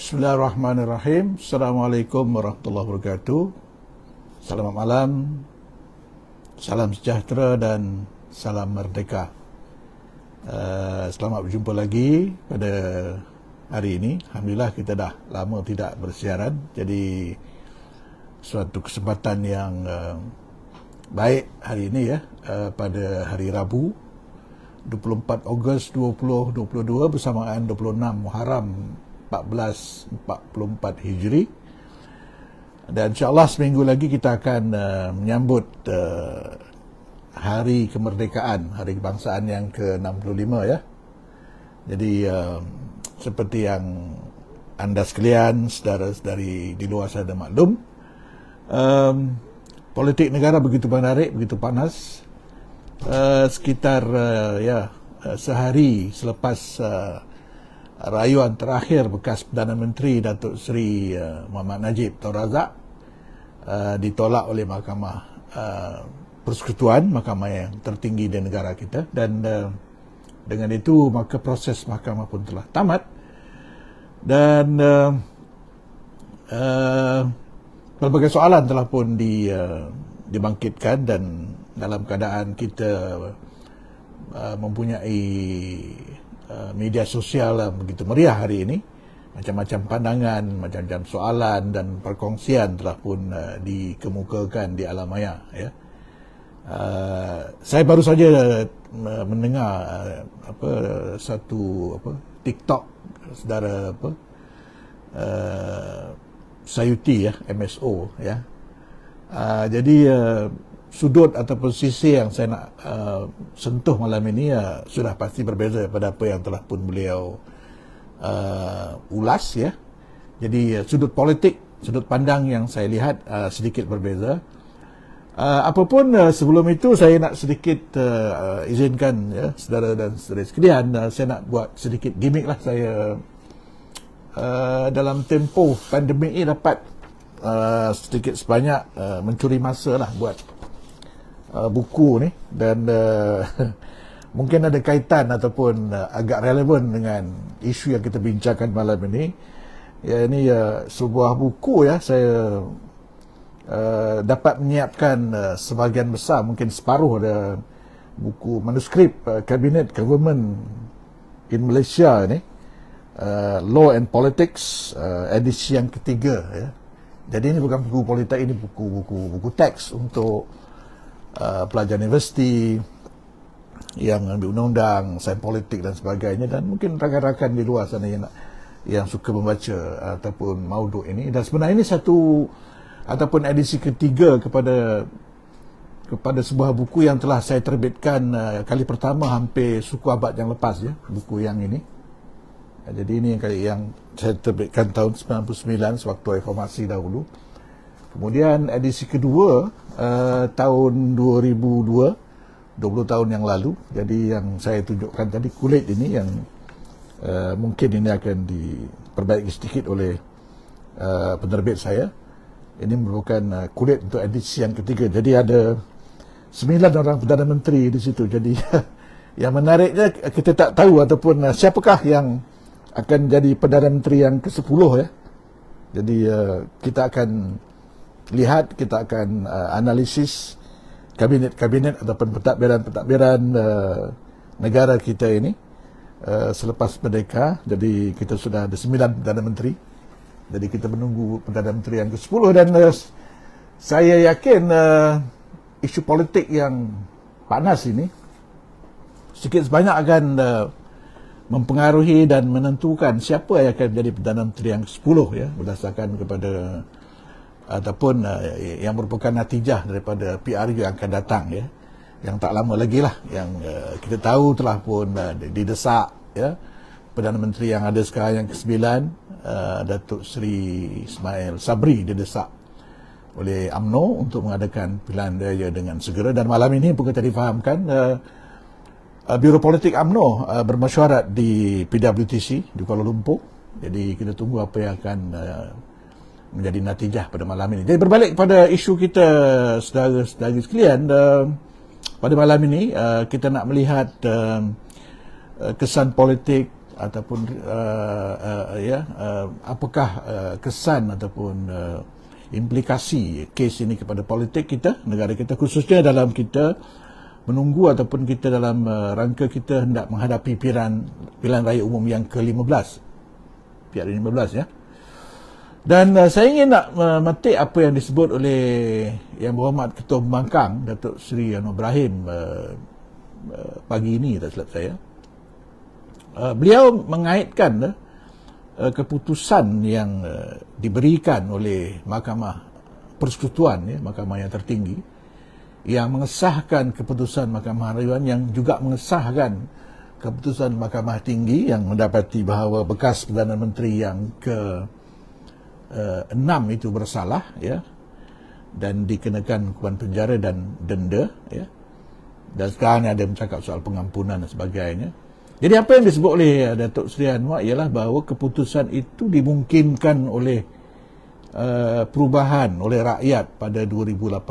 Bismillahirrahmanirrahim. Assalamualaikum warahmatullahi wabarakatuh. Selamat malam, salam sejahtera dan salam merdeka. Selamat berjumpa lagi pada hari ini. Alhamdulillah kita dah lama tidak bersiaran. Jadi suatu kesempatan yang baik hari ini ya, pada hari Rabu 24 Ogos 2022 bersamaan 26 Muharram 1444 Hijri, dan insyaAllah seminggu lagi kita akan menyambut hari kemerdekaan, hari kebangsaan yang ke-65 ya. Jadi seperti yang anda sekalian, saudara-saudari di luar sana maklum, politik negara begitu menarik, begitu panas. Sekitar sehari selepas rayuan terakhir bekas Perdana Menteri Datuk Seri Muhammad Najib Tun Razak ditolak oleh Mahkamah Persekutuan, mahkamah yang tertinggi di negara kita, dan dengan itu maka proses mahkamah pun telah tamat, dan pelbagai soalan telah pun dibangkitkan, dan dalam keadaan kita mempunyai media sosial begitu meriah hari ini, macam-macam pandangan, macam-macam soalan dan perkongsian telah pun dikemukakan di alam maya ya. Saya baru saja mendengar satu TikTok saudara Sayuti ya, MSO ya. Jadi sudut ataupun sisi yang saya nak sentuh malam ini sudah pasti berbeza daripada apa yang telah pun beliau ulas ya. Jadi sudut politik, sudut pandang yang saya lihat sedikit berbeza. Apapun sebelum itu saya nak sedikit izinkan ya saudara dan saudari sekalian, saya nak buat sedikit gimmick lah. Saya dalam tempoh pandemik ini dapat sedikit sebanyak mencuri masa lah buat buku ni, dan mungkin ada kaitan ataupun agak relevan dengan isu yang kita bincangkan malam ini. Ya, ini sebuah buku ya, saya dapat menyiapkan sebahagian besar, mungkin separuh ada buku manuskrip Cabinet Government in Malaysia ni, Law and Politics, edisi yang ketiga ya. Jadi ini bukan buku politik, ini buku teks untuk pelajar universiti yang ambil undang-undang, sains politik dan sebagainya, dan mungkin rakan-rakan di luar sana yang suka membaca ataupun mauduk ini. Dan sebenarnya ini satu ataupun edisi ketiga kepada sebuah buku yang telah saya terbitkan kali pertama hampir suku abad yang lepas ya, buku yang ini. Jadi ini yang saya terbitkan tahun 99 sewaktu reformasi dahulu. Kemudian edisi kedua tahun 2002, 20 tahun yang lalu. Jadi yang saya tunjukkan tadi kulit ini yang mungkin ini akan diperbaiki sedikit oleh penerbit saya. Ini merupakan kulit untuk edisi yang ketiga. Jadi ada 9 orang Perdana Menteri di situ. Jadi yang menariknya kita tak tahu ataupun siapakah yang akan jadi Perdana Menteri yang ke-10 ya. Jadi kita akan lihat, kita akan analisis kabinet-kabinet ataupun pentadbiran negara kita ini selepas merdeka. Jadi kita sudah ada 9 Perdana Menteri. Jadi kita menunggu Perdana Menteri yang ke-10, dan saya yakin isu politik yang panas ini sedikit sebanyak akan mempengaruhi dan menentukan siapa yang akan menjadi Perdana Menteri yang ke-10 ya, berdasarkan kepada ataupun yang merupakan natijah daripada PRU yang akan datang ya, yang tak lama lagi lah, yang kita tahu telah pun didesak ya. Perdana Menteri yang ada sekarang yang ke-9, Datuk Seri Ismail Sabri, didesak oleh UMNO untuk mengadakan pilihan raya dengan segera, dan malam ini pun kita difahamkan Biro Politik UMNO bermesyuarat di PWTC di Kuala Lumpur. Jadi kita tunggu apa yang akan menjadi natijah pada malam ini. Jadi berbalik kepada isu kita, saudara-saudari sekalian, pada malam ini kita nak melihat kesan politik ataupun apakah kesan ataupun implikasi kes ini kepada politik kita, negara kita, khususnya dalam kita menunggu ataupun kita dalam rangka kita hendak menghadapi pilihan raya umum yang ke-15, PRN15 ya. Dan saya ingin nak memetik apa yang disebut oleh Yang Berhormat Ketua Pembangkang Datuk Seri Anwar Ibrahim pagi ini, tak silap saya. Beliau mengaitkan keputusan yang diberikan oleh Mahkamah Persekutuan, mahkamah yang tertinggi, yang mengesahkan keputusan Mahkamah Dewan, yang juga mengesahkan keputusan Mahkamah Tinggi yang mendapati bahawa bekas Perdana Menteri yang ke-6 itu bersalah, dan dikenakan hukuman penjara dan denda, dan sekarang ada bercakap soal pengampunan dan sebagainya. Jadi apa yang disebut oleh Datuk Seri Anwar ialah bahawa keputusan itu dimungkinkan oleh perubahan oleh rakyat pada 2018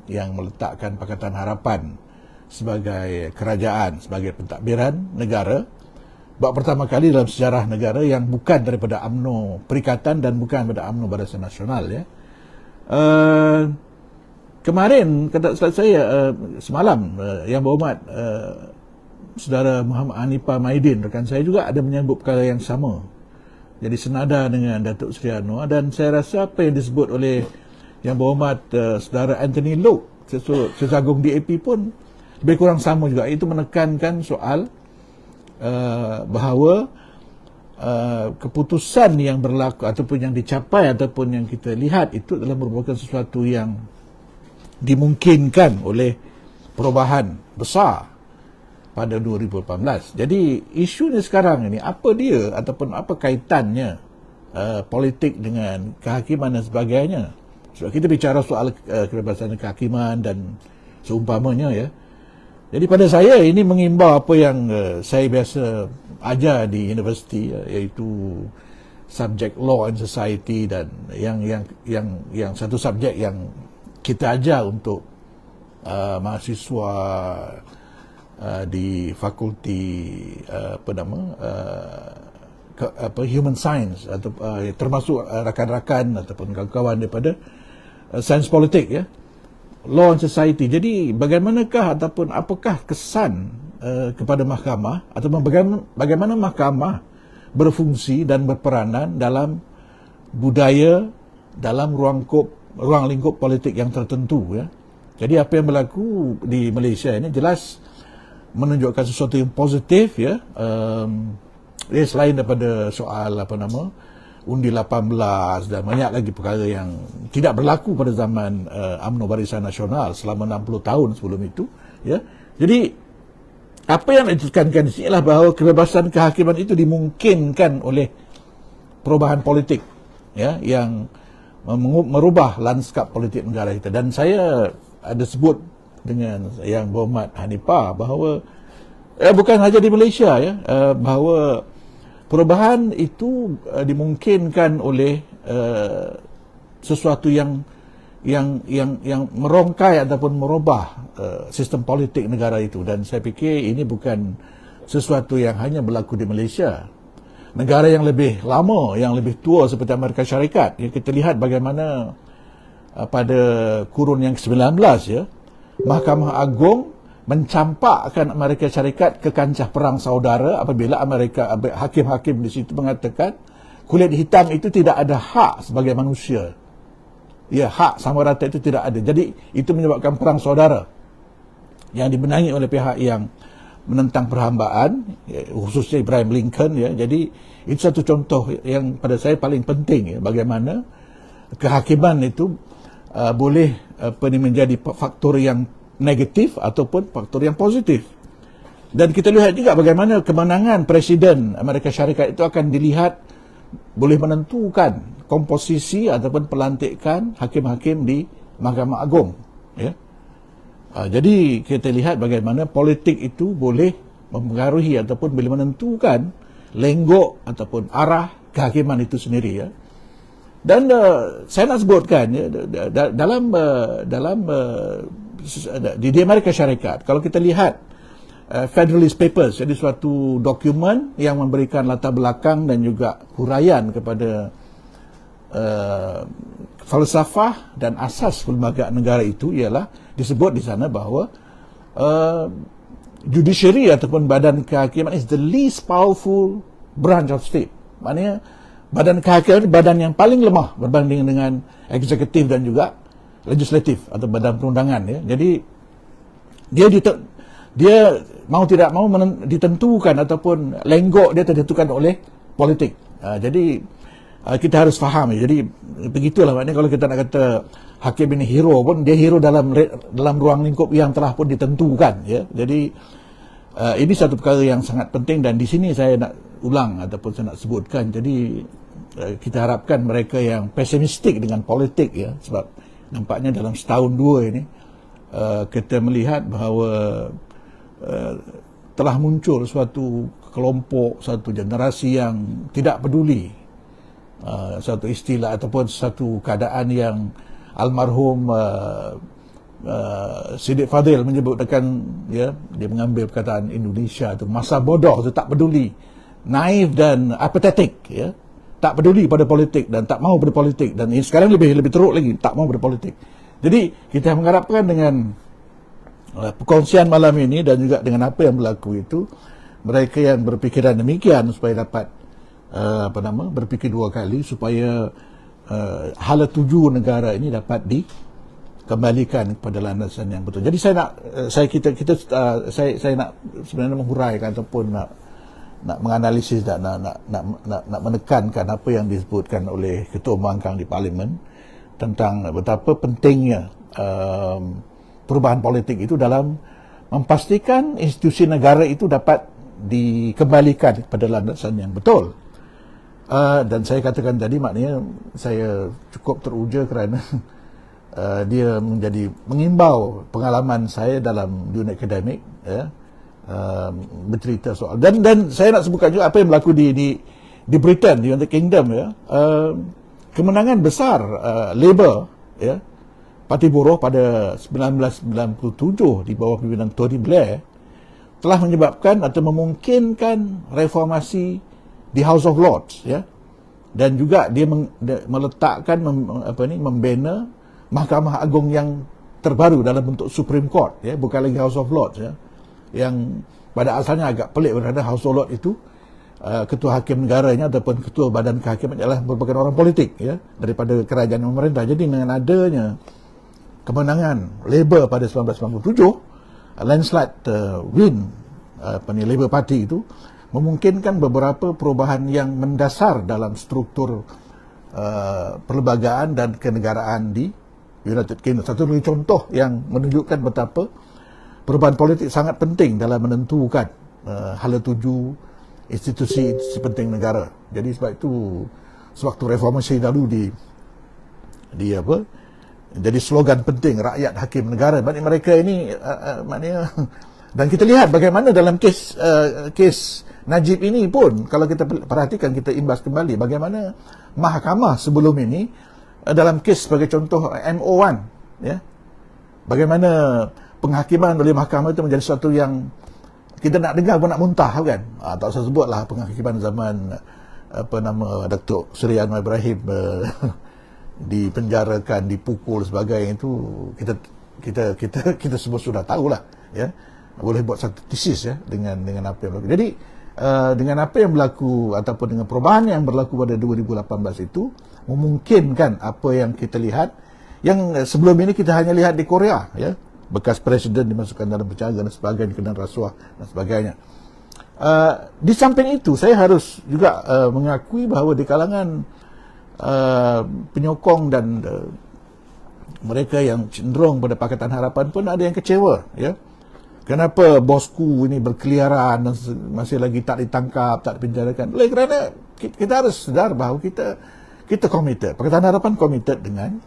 yang meletakkan Pakatan Harapan sebagai kerajaan, sebagai pentadbiran negara, buat pertama kali dalam sejarah negara yang bukan daripada UMNO Perikatan dan bukan daripada UMNO Barisan Nasional. Kemarin, kata saya, semalam, Yang Berhormat Saudara Muhammad Hanifah Maidin, rekan saya juga ada menyambut perkara yang sama. Jadi senada dengan Datuk Seri Anwar, dan saya rasa apa yang disebut oleh Yang Berhormat Saudara Anthony Loke, Sesagung DAP pun lebih kurang sama juga. Itu menekankan soal bahawa keputusan yang berlaku ataupun yang dicapai ataupun yang kita lihat itu adalah merupakan sesuatu yang dimungkinkan oleh perubahan besar pada 2018. Jadi isunya sekarang ini, apa dia ataupun apa kaitannya politik dengan kehakiman dan sebagainya. Sebab kita bicara soal kebebasan kehakiman dan seumpamanya, ya. Jadi pada saya ini mengimbau apa yang saya biasa ajar di universiti, iaitu subjek law and society, dan yang satu subjek yang kita ajar untuk mahasiswa di fakulti human science, atau termasuk rakan-rakan ataupun kawan-kawan daripada sains politik, law and society. Jadi bagaimanakah ataupun apakah kesan kepada mahkamah, ataupun bagaimana mahkamah berfungsi dan berperanan dalam budaya, dalam ruang lingkup politik yang tertentu, Jadi apa yang berlaku di Malaysia ini jelas menunjukkan sesuatu yang positif, selain daripada soal undi 18 dan banyak lagi perkara yang tidak berlaku pada zaman UMNO Barisan Nasional selama 60 tahun sebelum itu, Jadi apa yang ditekankan di sini ialah bahawa kebebasan kehakiman itu dimungkinkan oleh perubahan politik, yang merubah lanskap politik negara kita. Dan saya ada sebut dengan Yang Berhormat Hanifah bahawa bukan saja di Malaysia, bahawa perubahan itu dimungkinkan oleh sesuatu yang merongkai ataupun merubah sistem politik negara itu. Dan saya fikir ini bukan sesuatu yang hanya berlaku di Malaysia. Negara yang lebih lama, yang lebih tua seperti Amerika Syarikat, kita lihat bagaimana pada kurun yang ke-19, Mahkamah Agung mencampakkan Amerika Syarikat ke kancah perang saudara apabila hakim-hakim di situ mengatakan kulit hitam itu tidak ada hak sebagai manusia. Hak sama rata itu tidak ada. Jadi itu menyebabkan perang saudara yang dimenangi oleh pihak yang menentang perhambaan, khususnya Abraham Lincoln, Jadi itu satu contoh yang pada saya paling penting, bagaimana kehakiman itu boleh menjadi faktor yang negatif ataupun faktor yang positif. Dan kita lihat juga bagaimana kemenangan Presiden Amerika Syarikat itu akan dilihat boleh menentukan komposisi ataupun pelantikan hakim-hakim di Mahkamah Agung, Jadi kita lihat bagaimana politik itu boleh mempengaruhi ataupun boleh menentukan lenggok ataupun arah kehakiman itu sendiri, Dan saya nak sebutkan, dalam di Amerika Syarikat, kalau kita lihat Federalist Papers, jadi suatu dokumen yang memberikan latar belakang dan juga huraian kepada falsafah dan asas perlembagaan negara itu. Ialah disebut di sana bahawa judiciary ataupun badan kehakiman is the least powerful branch of state. Maknanya badan kehakiman badan yang paling lemah berbanding dengan eksekutif dan juga legislatif atau badan perundangan, ya. Jadi dia mau tidak mau ditentukan ataupun lenggok dia ditentukan oleh politik. Jadi kita harus faham, ya. Jadi begitulah maknanya kalau kita nak kata hakim ini hero pun, dia hero dalam ruang lingkup yang telah pun ditentukan, ya. Jadi ini satu perkara yang sangat penting, dan di sini saya nak ulang ataupun saya nak sebutkan. Jadi kita harapkan mereka yang pesimistik dengan politik, ya, sebab nampaknya dalam setahun dua ini kita melihat bahawa telah muncul suatu kelompok, satu generasi yang tidak peduli satu istilah ataupun satu keadaan yang almarhum Siddiq Fadil menyebutkan, ya, dia mengambil perkataan Indonesia itu masa bodoh, itu tak peduli, naif dan apathetic, ya, tak peduli pada politik dan tak mau berpolitik, dan ini sekarang lebih teruk lagi, tak mau berpolitik. Jadi kita mengharapkan dengan perkongsian malam ini dan juga dengan apa yang berlaku itu, mereka yang berfikiran demikian supaya dapat berfikir dua kali supaya hala tuju negara ini dapat dikembalikan kepada landasan yang betul. Jadi saya nak sebenarnya menghuraikan ataupun nak menganalisis dan nak menekankan apa yang disebutkan oleh Ketua Pembangkang di Parlimen tentang betapa pentingnya perubahan politik itu dalam memastikan institusi negara itu dapat dikembalikan kepada landasan yang betul. Dan saya katakan tadi, maknanya saya cukup teruja kerana dia mengimbau pengalaman saya dalam dunia akademik, ya, bercerita soal dan saya nak sebutkan juga apa yang berlaku di Britain, di United Kingdom, ya. Kemenangan besar Labour, ya, Parti Buruh pada 1997 di bawah pimpinan Tony Blair telah menyebabkan atau memungkinkan reformasi di House of Lords, ya, dan juga dia meletakkan membina Mahkamah Agung yang terbaru dalam bentuk Supreme Court, ya, bukan lagi House of Lords, ya, yang pada asalnya agak pelik kerana House of Lords itu ketua hakim negaranya ataupun ketua badan kehakiman adalah merupakan orang politik, ya, daripada kerajaan pemerintah. Jadi dengan adanya kemenangan Labour pada 1997, landslide win Labour Party itu memungkinkan beberapa perubahan yang mendasar dalam struktur perlembagaan dan kenegaraan di United Kingdom. Satu lagi contoh yang menunjukkan betapa perubahan politik sangat penting dalam menentukan hala tuju institusi penting negara. Jadi sebab itu sewaktu reformasi lalu jadi slogan penting rakyat hakim negara. Maknanya mereka ini maknanya, dan kita lihat bagaimana dalam kes Najib ini pun, kalau kita perhatikan, kita imbas kembali bagaimana mahkamah sebelum ini dalam kes sebagai contoh MO1, ya, bagaimana penghakiman oleh mahkamah itu menjadi sesuatu yang kita nak dengar pun nak muntah, kan. Tak usah sebutlah penghakiman zaman Datuk Seri Anwar Ibrahim dipenjarakan, dipukul sebagainya, itu kita semua sudah tahulah, ya. Boleh buat satu tesis, ya, dengan apa yang berlaku. Jadi dengan apa yang berlaku ataupun dengan perubahan yang berlaku pada 2018 itu memungkinkan apa yang kita lihat, yang sebelum ini kita hanya lihat di Korea, ya, bekas presiden dimasukkan dalam penjara dan sebagainya, kena rasuah dan sebagainya. Di samping itu saya harus juga mengakui bahawa di kalangan penyokong dan mereka yang cenderung pada Pakatan Harapan pun ada yang kecewa, ya. Kenapa bosku ini berkeliaran dan masih lagi tak ditangkap, tak dipenjarakan? Oleh kerana kita harus sedar bahawa kita committed, Pakatan Harapan committed dengan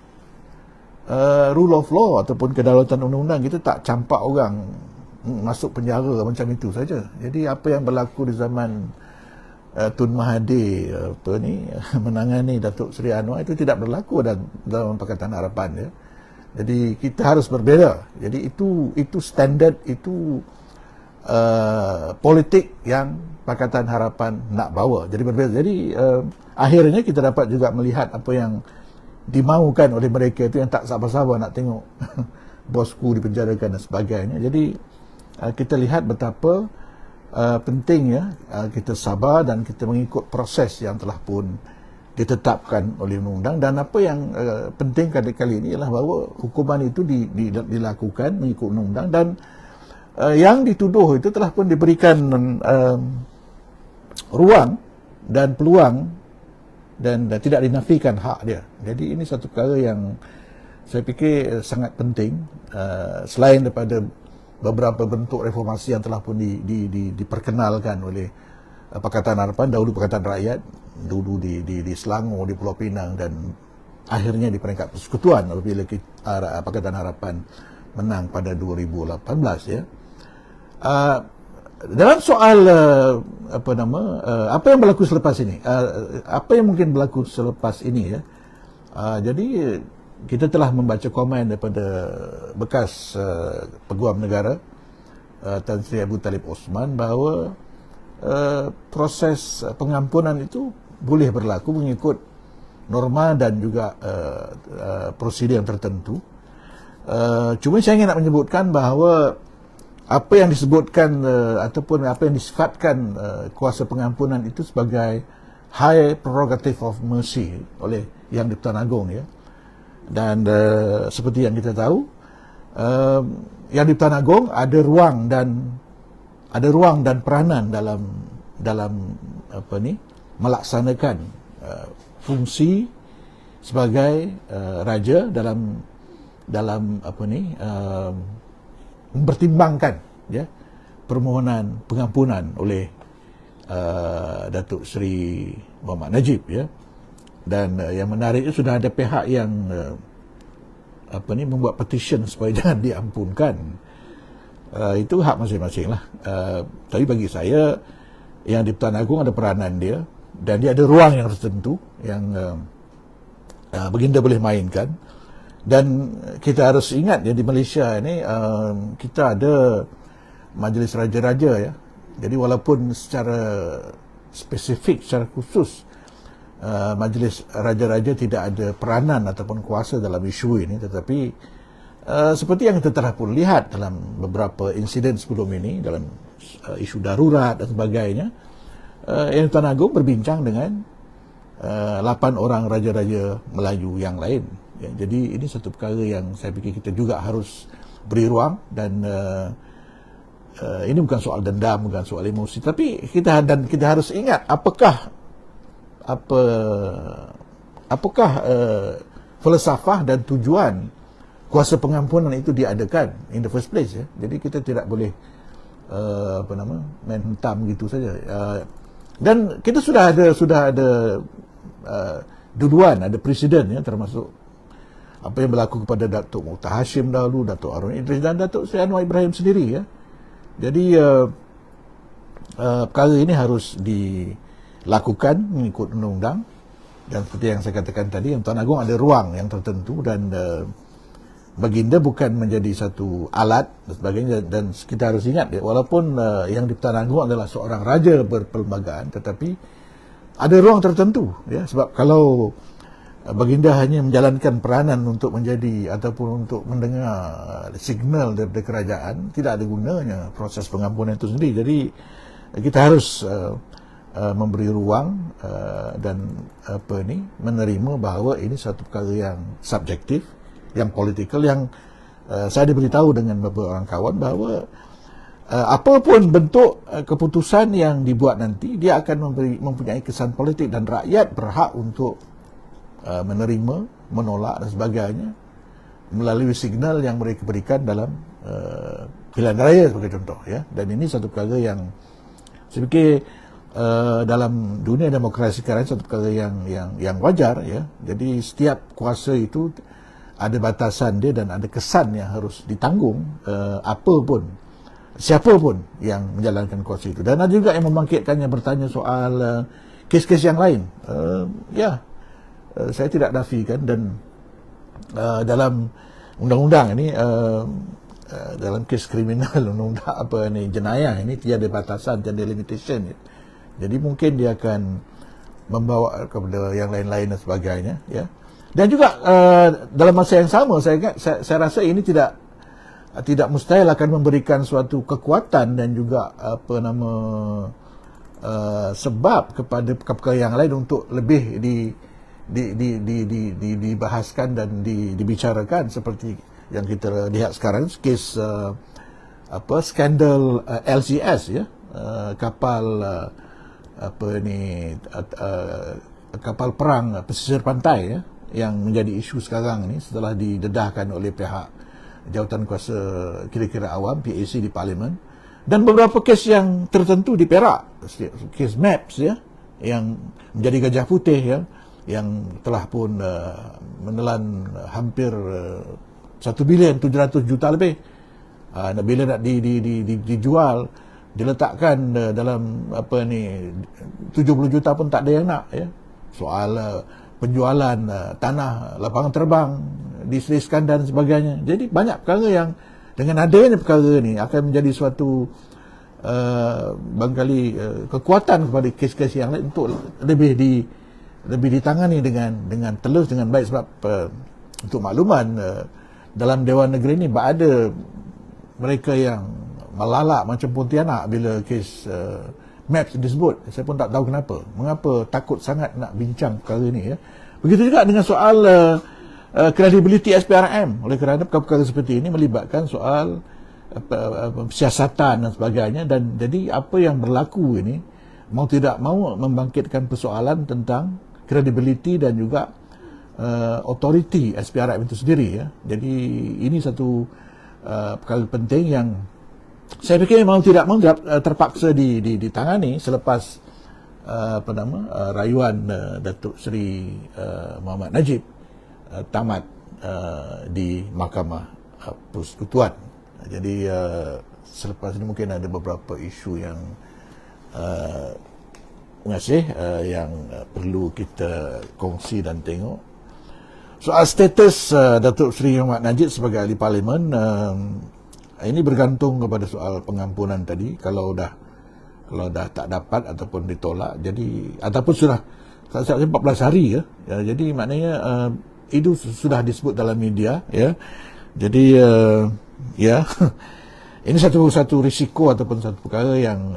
rule of law ataupun kedaulatan undang-undang. Kita tak campak orang masuk penjara macam itu saja. Jadi apa yang berlaku di zaman Tun Mahathir menangani Datuk Seri Anwar itu tidak berlaku dalam Pakatan Harapan, ya. Jadi kita harus berbeza. Jadi itu standard, itu politik yang Pakatan Harapan nak bawa. Jadi berbeza. Jadi akhirnya kita dapat juga melihat apa yang dimaukan oleh mereka itu, yang tak sabar-sabar nak tengok bosku dipenjarakan dan sebagainya. Jadi kita lihat betapa pentingnya kita sabar dan kita mengikut proses yang telah pun ditetapkan oleh undang-undang. Dan apa yang penting kali ini ialah bahawa hukuman itu dilakukan mengikut undang-undang, dan yang dituduh itu telah pun diberikan ruang dan peluang dan tidak dinafikan hak dia. Jadi ini satu perkara yang saya fikir sangat penting, selain daripada beberapa bentuk reformasi yang telah pun diperkenalkan oleh Pakatan Harapan, dahulu Pakatan Rakyat, dulu di Selangor, di Pulau Pinang, dan akhirnya di peringkat persekutuan apabila Pakatan Harapan menang pada 2018 ya. Dalam soal apa yang berlaku selepas ini, apa yang mungkin berlaku selepas ini ya. Jadi kita telah membaca komen daripada bekas Peguam Negara Tan Sri Abu Talib Osman bahawa proses pengampunan itu boleh berlaku mengikut norma dan juga prosedur yang tertentu. Cuma saya ingin nak menyebutkan bahawa apa yang disebutkan ataupun apa yang disifatkan kuasa pengampunan itu sebagai high prerogative of mercy oleh Yang di-Pertuan Agong ya. Dan seperti yang kita tahu, Yang di-Pertuan Agong ada ruang dan peranan dalam melaksanakan fungsi sebagai raja dalam mempertimbangkan ya permohonan pengampunan oleh Datuk Seri Muhammad Najib ya. Dan yang menarik itu sudah ada pihak yang membuat petition supaya jangan diampunkan. Itu hak masing-masing lah. Tapi bagi saya, Yang di-Pertuan Agong ada peranan dia, dan dia ada ruang yang tertentu yang baginda boleh mainkan. Dan kita harus ingat ya, di Malaysia ini kita ada Majlis Raja-Raja ya. Jadi walaupun secara spesifik, secara khusus Majlis Raja-Raja tidak ada peranan ataupun kuasa dalam isu ini, tetapi seperti yang kita telah pun lihat dalam beberapa insiden sebelum ini, dalam isu darurat dan sebagainya, Yang di-Pertuan Agong berbincang dengan 8 orang Raja-Raja Melayu yang lain. Ya, jadi ini satu perkara yang saya fikir kita juga harus beri ruang, dan ini bukan soal dendam, bukan soal emosi, tapi kita harus ingat apakah falsafah dan tujuan kuasa pengampunan itu diadakan in the first place ya. Jadi kita tidak boleh main hentam gitu saja. Dan kita sudah ada duluan, ada presiden ya, termasuk apa yang berlaku kepada Datuk Mokhtar Hashim dahulu, Datuk Harun Idris dan Datuk Seri Anwar Ibrahim sendiri ya. Jadi perkara ini harus dilakukan mengikut undang-undang, dan seperti yang saya katakan tadi, Yang di-Pertuan Agong ada ruang yang tertentu, dan baginda bukan menjadi satu alat dan sebagainya. Dan kita harus ingat ya, walaupun Yang di-Pertuan Agong adalah seorang raja berperlembagaan, tetapi ada ruang tertentu ya. Sebab kalau baginda hanya menjalankan peranan untuk menjadi ataupun untuk mendengar signal daripada kerajaan, tidak ada gunanya proses pengampunan itu sendiri. Jadi kita harus memberi ruang dan menerima bahawa ini satu perkara yang subjektif, yang politikal, yang saya diberitahu dengan beberapa orang kawan bahawa apapun bentuk keputusan yang dibuat nanti, dia akan mempunyai kesan politik, dan rakyat berhak untuk menerima, menolak dan sebagainya melalui signal yang mereka berikan dalam pilihan raya sebagai contoh ya. Dan ini satu perkara yang saya fikir dalam dunia demokrasi sekarang satu perkara yang wajar ya. Jadi setiap kuasa itu ada batasan dia dan ada kesan yang harus ditanggung siapapun yang menjalankan kuasa itu. Dan ada juga yang membangkitkannya, bertanya soal kes-kes yang lain. Saya tidak nafikan, dan dalam undang-undang ini dalam kes kriminal undang-undang apa ni, jenayah ini tiada batasan, tiada limitation. Jadi mungkin dia akan membawa kepada yang lain-lain dan sebagainya, ya. Dan juga dalam masa yang sama saya rasa ini tidak mustahil akan memberikan suatu kekuatan dan juga sebab kepada perkara yang lain untuk lebih dibahaskan dan dibicarakan, seperti yang kita lihat sekarang kes skandal LCS, ya, kapal kapal perang pesisir pantai, ya, yang menjadi isu sekarang ni setelah didedahkan oleh pihak jawatan kuasa kira-kira awam PAC di Parlimen, dan beberapa kes yang tertentu di Perak, kes MAPS, ya, yang menjadi gajah putih, ya, yang telah pun menelan hampir 1,700,000,000 lebih. Bila nak dijual, diletakkan dalam 70 juta pun tak ada yang nak, ya. Soal penjualan tanah, lapangan terbang diseliskan dan sebagainya. Jadi banyak perkara yang dengan adanya perkara ni akan menjadi suatu barangkali kekuatan kepada kes-kes yang lain untuk lebih ditangani dengan telus, dengan baik. Sebab untuk makluman, dalam Dewan Negeri ni ada mereka yang melalak macam Pontianak bila kes MAPS disebut. Saya pun tak tahu mengapa takut sangat nak bincang perkara ni, ya. Begitu juga dengan soal credibility SPRM, oleh kerana perkara seperti ini melibatkan soal siasatan dan sebagainya, dan jadi apa yang berlaku ini mau tidak mau membangkitkan persoalan tentang credibility dan juga authority SPRM itu sendiri, ya. Jadi ini satu perkara penting yang saya fikir mau tidak mau terpaksa ditangani selepas rayuan Datuk Seri Muhammad Najib tamat di Mahkamah Persekutuan. Jadi selepas ini mungkin ada beberapa isu yang yang perlu kita kongsi dan tengok. Soal status Datuk Seri Muhammad Najib sebagai ahli Parlimen, ini bergantung kepada soal pengampunan tadi. Kalau dah tak dapat ataupun ditolak, jadi ataupun sudah 14 hari, ya. Jadi maknanya itu sudah disebut dalam media, ya. Jadi ya ini satu risiko ataupun satu perkara yang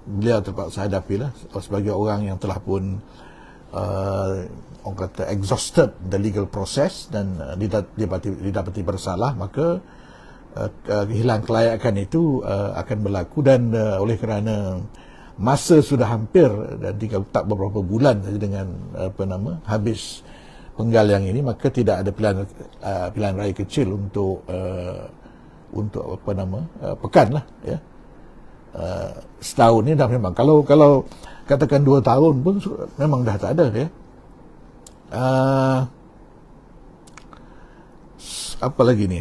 beliau terpaksa hadapi lah, sebagai orang yang telah pun orang kata exhausted the legal process dan didapati bersalah, maka kehilangan kelayakan itu akan berlaku. Dan oleh kerana masa sudah hampir dan tak beberapa bulan saja dengan habis penggal yang ini, maka tidak ada pilihan raya kecil untuk pekan lah, ya. Setahun ni dah memang, kalau katakan 2 tahun pun memang dah tak ada, ya. Apa lagi ni?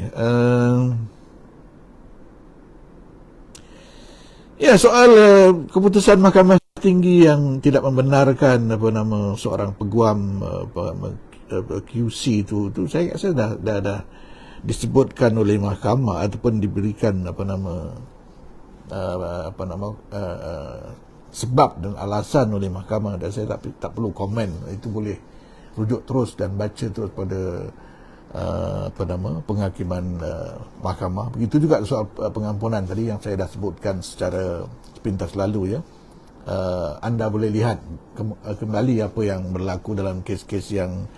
Ya, soal keputusan Mahkamah Tinggi yang tidak membenarkan seorang peguam QC itu saya rasa dah disebutkan oleh mahkamah ataupun diberikan sebab dan alasan oleh mahkamah, dan saya tak perlu komen. Itu boleh rujuk terus dan baca terus pada penghakiman mahkamah. Begitu juga soal pengampunan tadi yang saya dah sebutkan secara sepintas lalu, ya. Anda boleh lihat kembali apa yang berlaku dalam kes-kes yang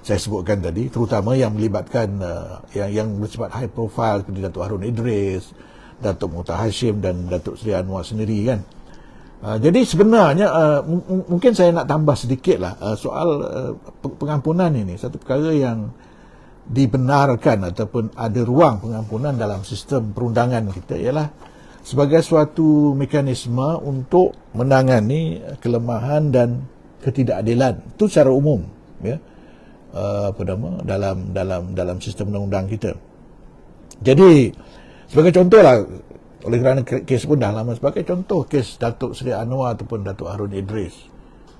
saya sebutkan tadi, terutama yang melibatkan yang bersifat high profile seperti Datuk Harun Idris, Datuk Muhtar Hashim dan Datuk Seri Anwar sendiri, kan. Jadi sebenarnya mungkin saya nak tambah sedikit lah soal pengampunan ini. Satu perkara yang dibenarkan ataupun ada ruang pengampunan dalam sistem perundangan kita ialah sebagai suatu mekanisme untuk menangani kelemahan dan ketidakadilan itu secara umum, ya, dalam sistem undang-undang kita. Jadi sebagai contoh lah, oleh kerana kes pun dah lama, sebagai contoh kes Datuk Seri Anwar ataupun Datuk Harun Idris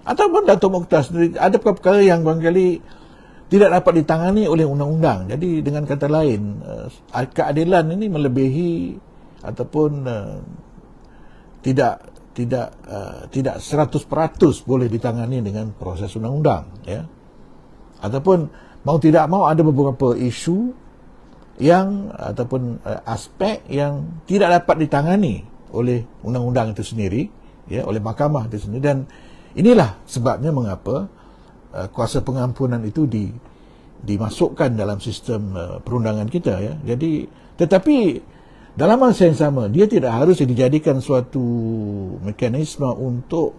ataupun Datuk Mokhtar sendiri, ada perkara yang barangkali tidak dapat ditangani oleh undang-undang. Jadi dengan kata lain, keadilan ini melebihi ataupun tidak 100% boleh ditangani dengan proses undang-undang, ya. Ataupun mau tidak mau ada beberapa isu yang ataupun aspek yang tidak dapat ditangani oleh undang-undang itu sendiri, ya, oleh mahkamah itu sendiri. Dan inilah sebabnya mengapa kuasa pengampunan itu dimasukkan dalam sistem perundangan kita, ya. Jadi tetapi dalam masa yang sama dia tidak harus dijadikan suatu mekanisme untuk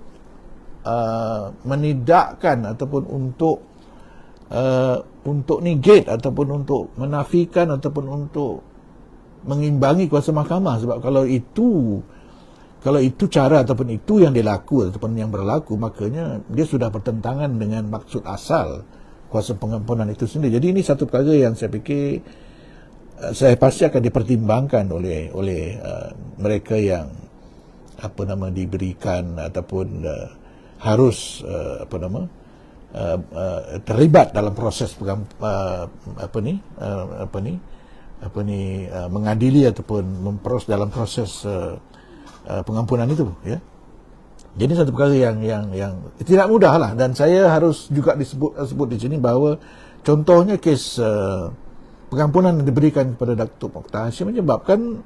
menidakkan ataupun untuk negate ataupun untuk menafikan ataupun untuk mengimbangi kuasa mahkamah. Sebab kalau itu cara ataupun itu yang dilaku ataupun yang berlaku, makanya dia sudah bertentangan dengan maksud asal kuasa pengampunan itu sendiri. Jadi ini satu perkara yang saya fikir saya pasti akan dipertimbangkan oleh mereka yang diberikan ataupun harus terlibat dalam proses mengadili ataupun dalam proses pengampunan itu, ya. Jadi satu perkara yang tidak mudah lah, dan saya harus juga sebut di sini bahawa contohnya kes pengampunan yang diberikan kepada Datuk Mokhtar Hashim menyebabkan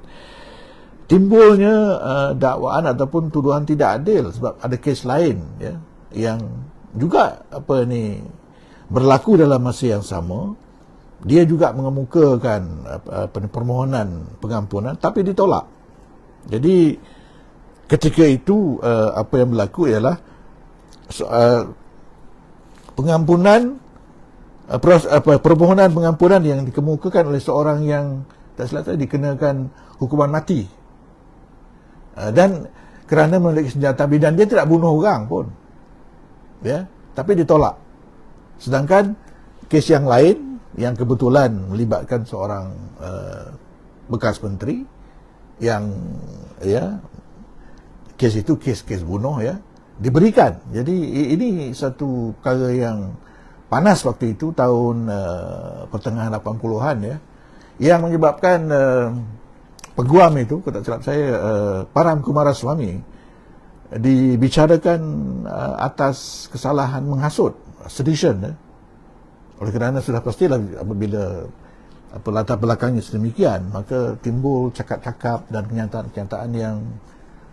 timbulnya dakwaan ataupun tuduhan tidak adil, sebab ada kes lain, ya, yang juga berlaku dalam masa yang sama. Dia juga mengemukakan permohonan pengampunan tapi ditolak. Jadi ketika itu apa yang berlaku ialah permohonan pengampunan yang dikemukakan oleh seorang yang tak silap saya dikenakan hukuman mati, dan kerana memiliki senjata api, dan dia tidak bunuh orang pun, ya, tapi ditolak. Sedangkan kes yang lain yang kebetulan melibatkan seorang bekas menteri yang, ya, kes itu kes bunuh, ya, diberikan. Jadi ini satu perkara yang panas waktu itu tahun pertengahan 80-an, ya, yang menyebabkan peguam itu, kalau tak silap saya, Param Kumaraswamy, dibicarakan atas kesalahan menghasut, sedition, ya. Oleh kerana sudah pastilah apabila latar belakangnya sedemikian, maka timbul cakap-cakap dan kenyataan-kenyataan yang,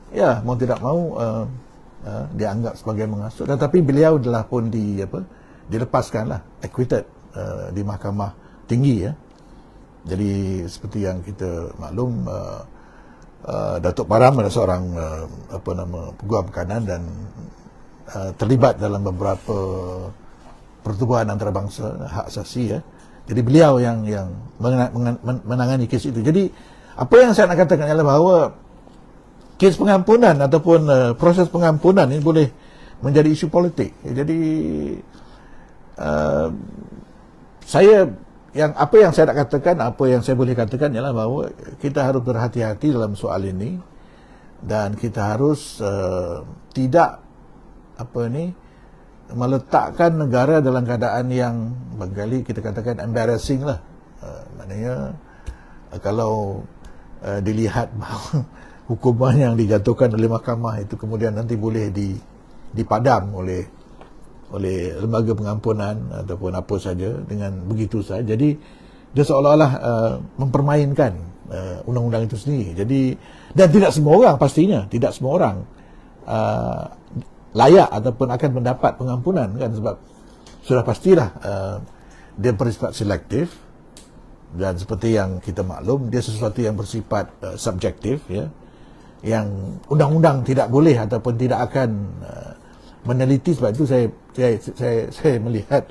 ya, mau tidak mau dianggap sebagai menghasut. Tetapi beliau telah pun dilepaskanlah, acquitted di mahkamah tinggi, ya. Jadi seperti yang kita maklum, Datuk Param adalah seorang peguam kanan dan terlibat dalam beberapa pertubuhan antarabangsa hak asasi, ya. Jadi beliau yang menangani kes itu. Jadi apa yang saya nak katakan adalah bahawa kes pengampunan ataupun proses pengampunan ini boleh menjadi isu politik. Jadi apa yang saya nak katakan, apa yang saya boleh katakan ialah bahawa kita harus berhati-hati dalam soal ini, dan kita harus tidak meletakkan negara dalam keadaan yang barangkali kita katakan embarrassing lah. Maknanya kalau dilihat bahawa hukuman yang dijatuhkan oleh mahkamah itu kemudian nanti boleh dipadam oleh lembaga pengampunan ataupun apa saja dengan begitu saja. Jadi dia seolah-olah mempermainkan undang-undang itu sendiri. Jadi, dan tidak semua orang, pastinya tidak semua orang layak ataupun akan mendapat pengampunan, kan, sebab sudah pastilah dia bersifat selektif, dan seperti yang kita maklum dia sesuatu yang bersifat subjektif, ya, yang undang-undang tidak boleh ataupun tidak akan meneliti. Sebab itu saya melihat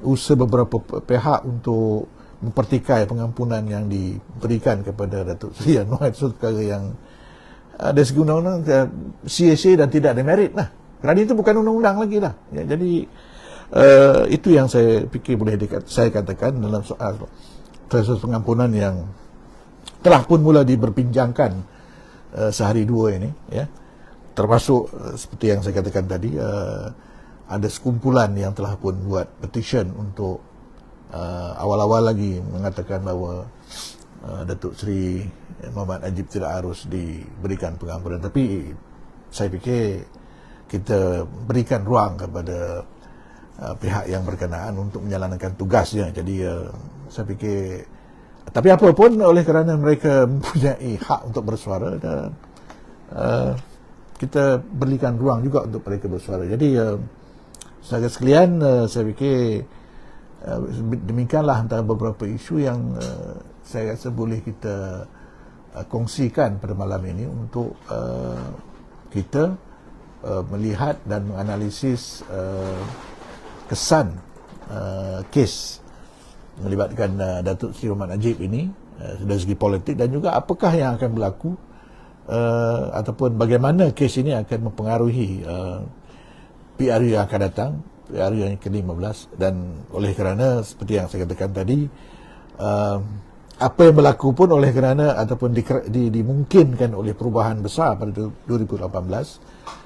usaha beberapa pihak untuk mempertikai pengampunan yang diberikan kepada Datuk Seri Anwar itu perkara yang dari segi undang-undang sia-sia dan tidak ada merit lah. Kerana itu bukan undang-undang lagi lah, ya. Jadi itu yang saya fikir boleh saya katakan dalam soal proses pengampunan yang telah pun mula diperbincangkan sehari dua ini, ya. Termasuk seperti yang saya katakan tadi, ada sekumpulan yang telah pun buat petition untuk awal-awal lagi mengatakan bahawa Datuk Seri Muhammad Najib tidak harus diberikan pengampunan, tapi saya fikir kita berikan ruang kepada pihak yang berkenaan untuk menjalankan tugasnya. Jadi saya fikir, tapi apapun, oleh kerana mereka mempunyai hak untuk bersuara, dan kita berikan ruang juga untuk mereka bersuara. Jadi sahabat sekalian, saya fikir demikianlah antara beberapa isu yang saya rasa boleh kita kongsikan pada malam ini untuk kita melihat dan menganalisis kesan kes melibatkan Datuk Seri Muhammad Najib ini dari segi politik, dan juga apakah yang akan berlaku ataupun bagaimana kes ini akan mempengaruhi PRU yang akan datang, PRU yang ke-15. Dan oleh kerana seperti yang saya katakan tadi, apa yang berlaku pun oleh kerana ataupun dimungkinkan oleh perubahan besar pada 2018,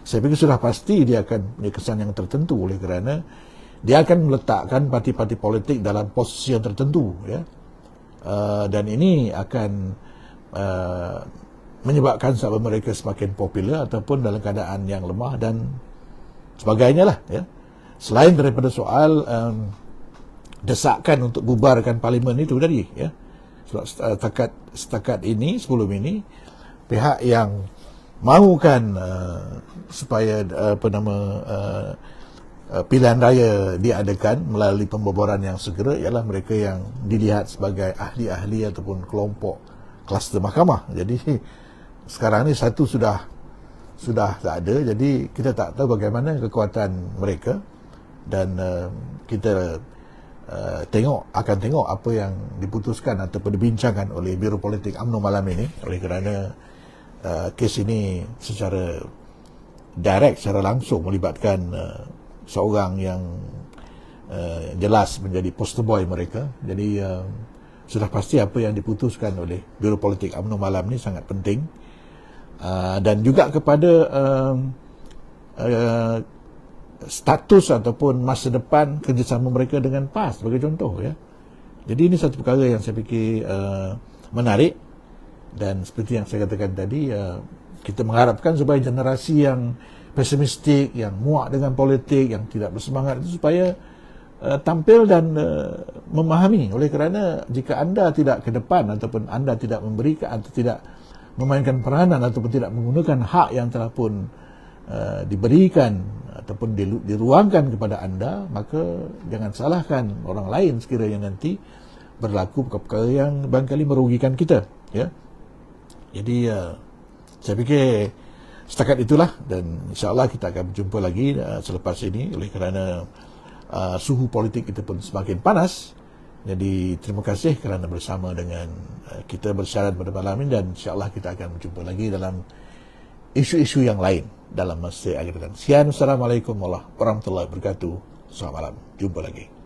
saya fikir sudah pasti dia akan punya kesan yang tertentu, oleh kerana dia akan meletakkan parti-parti politik dalam posisi yang tertentu, ya. Dan ini akan menyebabkan sahabat mereka semakin popular ataupun dalam keadaan yang lemah dan sebagainya lah, ya. Selain daripada soal desakan untuk bubarkan parlimen itu tadi, ya. Setakat ini, sebelum ini, pihak yang mahukan supaya pilihan raya diadakan melalui pemboboran yang segera ialah mereka yang dilihat sebagai ahli-ahli ataupun kelompok kluster mahkamah. Jadi sekarang ni satu sudah tak ada, jadi kita tak tahu bagaimana kekuatan mereka, dan kita akan tengok apa yang diputuskan ataupun dibincangkan oleh Biro Politik UMNO malam ini, oleh kerana kes ini secara direct, secara langsung melibatkan seorang yang jelas menjadi poster boy mereka. Jadi sudah pasti apa yang diputuskan oleh Biro Politik UMNO malam ini sangat penting, dan juga kepada status ataupun masa depan kerjasama mereka dengan PAS sebagai contoh, ya. Jadi ini satu perkara yang saya fikir menarik, dan seperti yang saya katakan tadi, kita mengharapkan supaya generasi yang pesimistik, yang muak dengan politik, yang tidak bersemangat itu supaya tampil dan memahami, oleh kerana jika anda tidak ke depan ataupun anda tidak memberikan atau tidak memainkan peranan ataupun tidak menggunakan hak yang telah pun diberikan ataupun diruangkan kepada anda, maka jangan salahkan orang lain sekiranya nanti berlaku perkara yang barangkali merugikan kita, ya. Jadi saya fikir setakat itulah, dan insyaAllah kita akan berjumpa lagi selepas ini, oleh kerana suhu politik kita pun semakin panas. Jadi terima kasih kerana bersama dengan kita bersyarat pada malam ini, dan insyaAllah kita akan berjumpa lagi dalam isu-isu yang lain dalam masa yang akan datang. Sekian, Assalamualaikum warahmatullahi wabarakatuh. Selamat malam, jumpa lagi.